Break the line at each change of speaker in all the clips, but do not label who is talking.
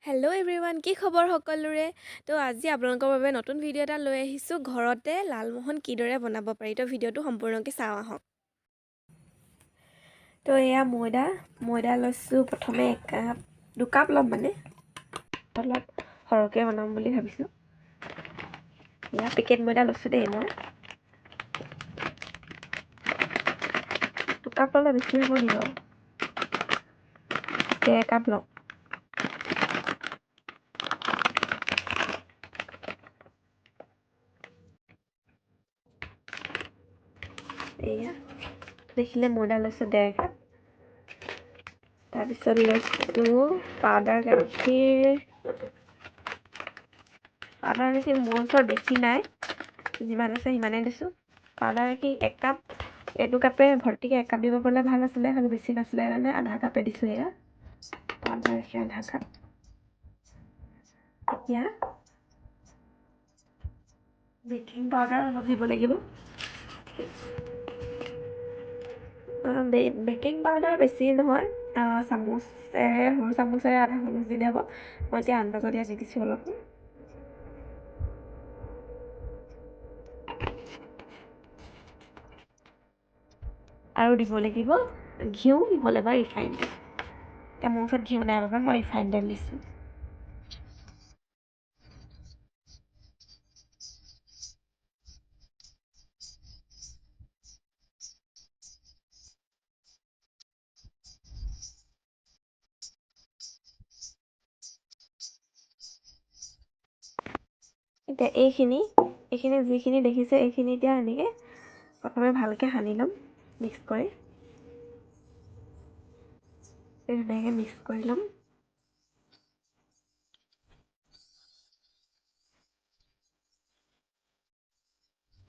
Hello' everyone, কি খবৰ সকলোৰে? তো আজি আপোনালোকৰ বাবে নতুন ভিডিঅ' এটা লৈ আহিছোঁ। ঘৰতে লালমোহন কিদৰে বনাব পাৰি, তো ভিডিঅ'টো সম্পূৰ্ণকৈ চাওঁ আহক। তো এয়া ময়দা লৈছোঁ। প্ৰথমে দুকাপ ল'ম, মানে অলপ সৰহকৈ বনাম বুলি ভাবিছোঁ। এয়া পেকেট ময়দা লৈছোঁ দেই। মই দুকাপ ল'লে বেছি হ'ব নি বাৰু? 1.5 কাপ ল'ম। এয়া দেখিলে ময়দা লৈছোঁ 1.5 কাপ। তাৰপিছত লৈছোঁ পাউডাৰ গাখীৰ। মোৰ ওচৰত বেছি নাই, যিমান আছে সিমানেই দিছোঁ। পাউডাৰ গাখীৰ 1 কাপ। এইটো কাপে ভৰ্তিকৈ 1 কাপ দিব পাৰিলে ভাল আছিলে, খালি বেছি নাছিলে কাৰণে আধা কাপে দিছোঁ। এয়া পাউডাৰ গাখীৰ আধা কাপ। এতিয়া বেকিং পাউডাৰ অলপ দিব লাগিব। বেকিং পাউডাৰ বেছি নহয়, সৰু চামুচেৰে আধা চামুচ দিলে হ'ব। মই এতিয়া আন্দাজত দি দিছোঁ অলপ। আৰু দিব লাগিব ঘিউ, নহ'লে বা ৰিফাইন তেল। এতিয়া মোৰ ওচৰত ঘিউ নাই বাবে মই ৰিফাইন তেল দিছোঁ। এতিয়া এইখিনি যিখিনি দেখিছে, এইখিনি এতিয়া এনেকৈ প্ৰথমে ভালকৈ সানি ল'ম, মিক্স কৰি। ধুনীয়াকৈ মিক্স কৰি ল'ম।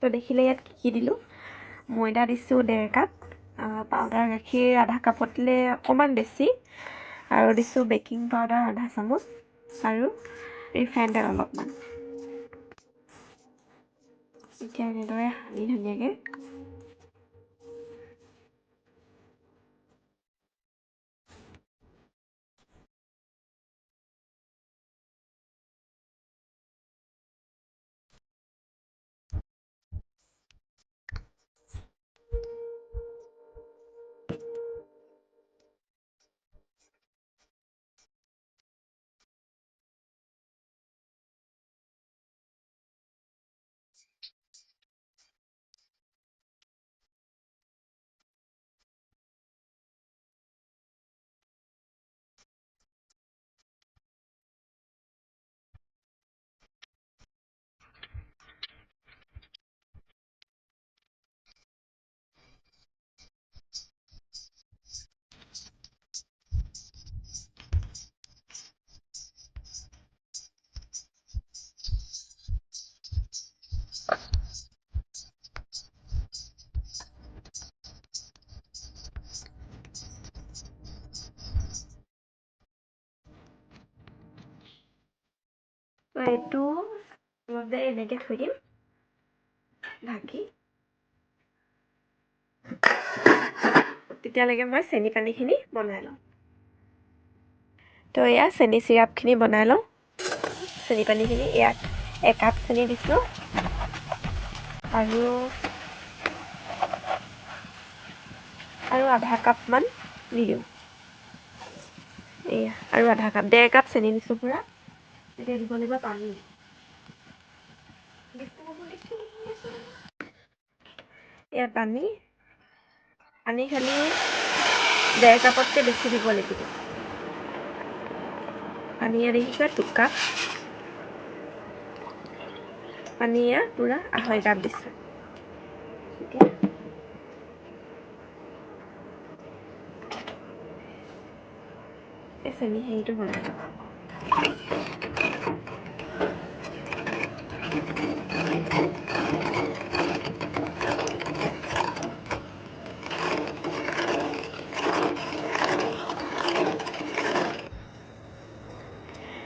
তো দেখিলে ইয়াত কি দিলোঁ। ময়দা দিছোঁ 1.5 কাপ, পাউডাৰ গাখীৰ আধা কাপতলৈ অকণমান বেছি, আৰু দিছোঁ বেকিং পাউডাৰ আধা চামুচ, আৰু ৰিফাইন তেল অলপমান। এতিয়া এনেদৰে সানি ধুনীয়াকৈ এইটো অলপ দেৰি এনেকৈ থৈ দিম ঢাকি। তেতিয়ালৈকে মই চেনি পানীখিনি বনাই লওঁ। তো এয়া চেনি চিৰাপখিনি বনাই লওঁ। চেনি পানীখিনি ইয়াত 1 কাপ চেনি দিছোঁ, আৰু আধা কাপমান দি দিওঁ। এয়া আৰু আধা কাপ, 1.5 কাপ চেনি দিছোঁ পূৰা। এতিয়া দিব লাগিব পানী। ইয়াত পানী খালি 1.5 কাপতকৈ বেছি দিব লাগিব। পানী ইয়াত দেখিছে 2 কাপ। পানী ইয়াত পূৰা 2.5 কাপ দিছোঁ। এতিয়া এই চেনি হেৰিটো বনাই লওঁ।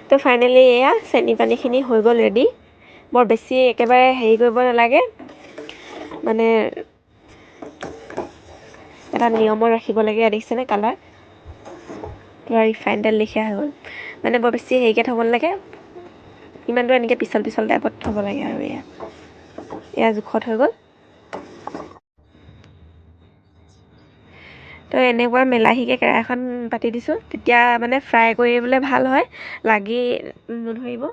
তো ফাইনেলি এয়া চেনি পানীখিনি হৈ গ'ল ৰেডি। বৰ বেছি একেবাৰে হেৰি কৰিব নালাগে, মানে এটা নিয়মত ৰাখিব লাগে। দেখিছেনে কালাৰ? পূৰা ৰিফাইন তেল লিখা হৈ গ'ল মানে বৰ বেছি হেৰিকৈ থ'ব নালাগে ইমানটো এনেকৈ পিছল পিছল টাইপত থ'ব লাগে আৰু এয়া জোখত হৈ গ'ল তো এনেকুৱা মেলাহীকৈ কেৰাহীখন পাতি দিছোঁ তেতিয়া মানে ফ্ৰাই কৰিবলৈ ভাল হয় লাগি নধৰিব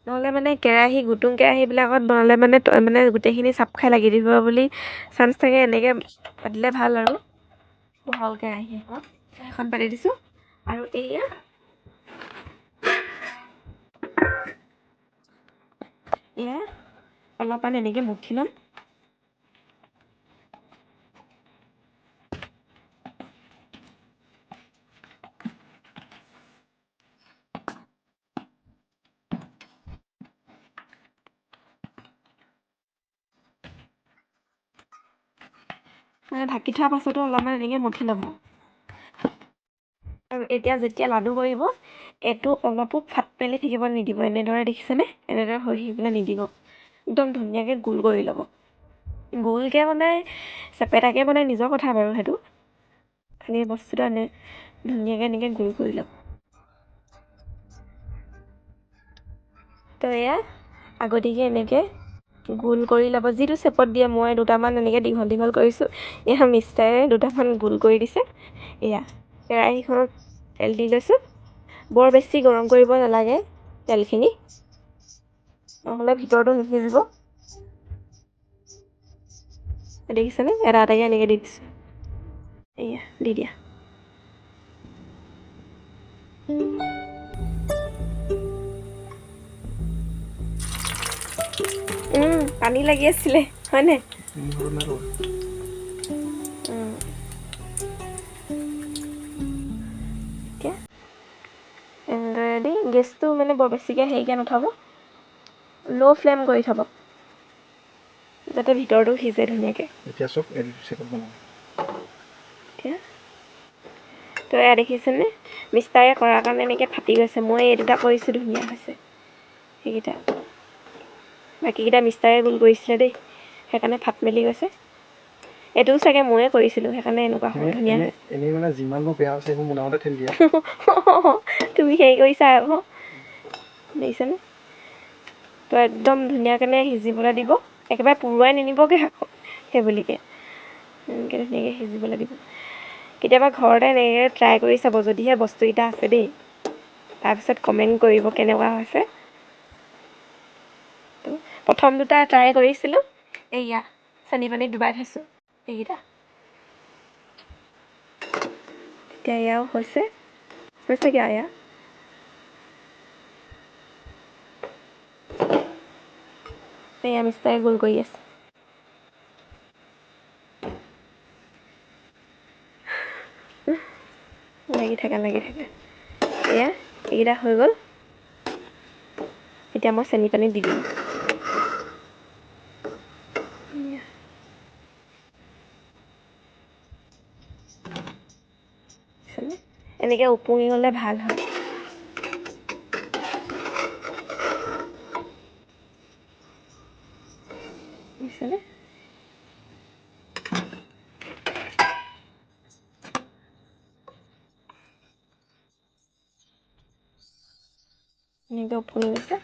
নহ'লে মানে গুটুং কেৰাহীবিলাকত বনালে মানে গোটেইখিনি চাপ খাই লাগি দিব বুলি চান্স থাকে এনেকৈ পাতিলে ভাল আৰু বহল কেৰাহী এখন পাতি দিছোঁ আৰু এয়া অলপমান এনেকৈ মুঠি ল'ম মানে ঢাকি থোৱাৰ পাছতো অলপমান এনেকৈ মঠি ল'ব আৰু এতিয়া যেতিয়া লাডু কৰিব এইটো অলপো ফাট মেলি থাকিব নিদিব এনেদৰে দেখিছেনে এনেদৰে হৈ থাকিবলৈ নিদিব একদম ধুনীয়াকৈ গোল কৰি ল'ব গোলকৈ বনাই চেপেটাকৈ বনাই নিজৰ কথা বাৰু সেইটো খালি বস্তুটো ধুনীয়াকৈ এনেকৈ গোল কৰি ল'ব তো এয়া আগতীয়াকৈ এনেকৈ গোল কৰি ল'ব যিটো চেপত দিয়ে মই দুটামান এনেকৈ দীঘল দীঘল কৰিছোঁ এয়া মিষ্টাৰে দুটামান গোল কৰি দিছে এয়া কেৰাহীখনত তেল দি লৈছোঁ বৰ বেছি গৰম কৰিব নালাগে তেলখিনি নহ'লে ভিতৰতো নিসিজিব দেখিছেনে এটা এটাকৈ এনেকৈ দি দিছোঁ এয়া দি দিয়া পানী লাগি আছিলে হয়নে এতিয়া এনেদৰে দি গেছটো মানে বৰ বেছিকৈ হেৰিকৈ নথব ল' ফ্লেম কৰি থ'ব যাতে ভিতৰটো সিজে ধুনীয়াকৈ এতিয়া তো এয়া দেখিছেনে মিষ্টাৰে কৰাৰ কাৰণে এনেকৈ ফাটি গৈছে মই এই দুটা কৰিছোঁ ধুনীয়া হৈছে সেইকেইটা বাকীকেইটা মিষ্টাৰে গোল কৰিছিলে দেই সেইকাৰণে ফাট মেলি গৈছে এইটোও চাগে ময়ে কৰিছিলোঁ সেইকাৰণে এনেকুৱা ধুনীয়া এনেই মানে যিমান মোৰ বেয়া হৈছে সেইবোৰ মোনামতে ঠেলি দিয়া তুমি হেৰি কৰিছা আকৌ দেখিছেনে তো একদম ধুনীয়াকৈ সিজিবলৈ দিব একেবাৰে পুৰুৱাই নিনিবগৈ আকৌ সেইবুলিকৈ এনেকৈ ধুনীয়াকৈ সিজিবলৈ দিব কেতিয়াবা ঘৰতে এনেকৈ ট্ৰাই কৰি চাব যদিহে বস্তুকেইটা আছে দেই তাৰপিছত কমেণ্ট কৰিব কেনেকুৱা হৈছে তো প্ৰথম দুটা ট্ৰাই কৰিছিলোঁ এয়া চেনি পানীত ডুবাই থৈছোঁ এইকেইটা এতিয়া এয়াও হৈছেগৈ এয়া এয়া মিষ্টাৰে গোল কৰি আছে লাগি থাকে এয়া এইকেইটা হৈ গ'ল এতিয়া মই চেনি পানী দি দিম এনেকৈ ওপঙি গ'লে ভাল হয় বুজিছেনে এনেকৈ ওপঙি গৈছে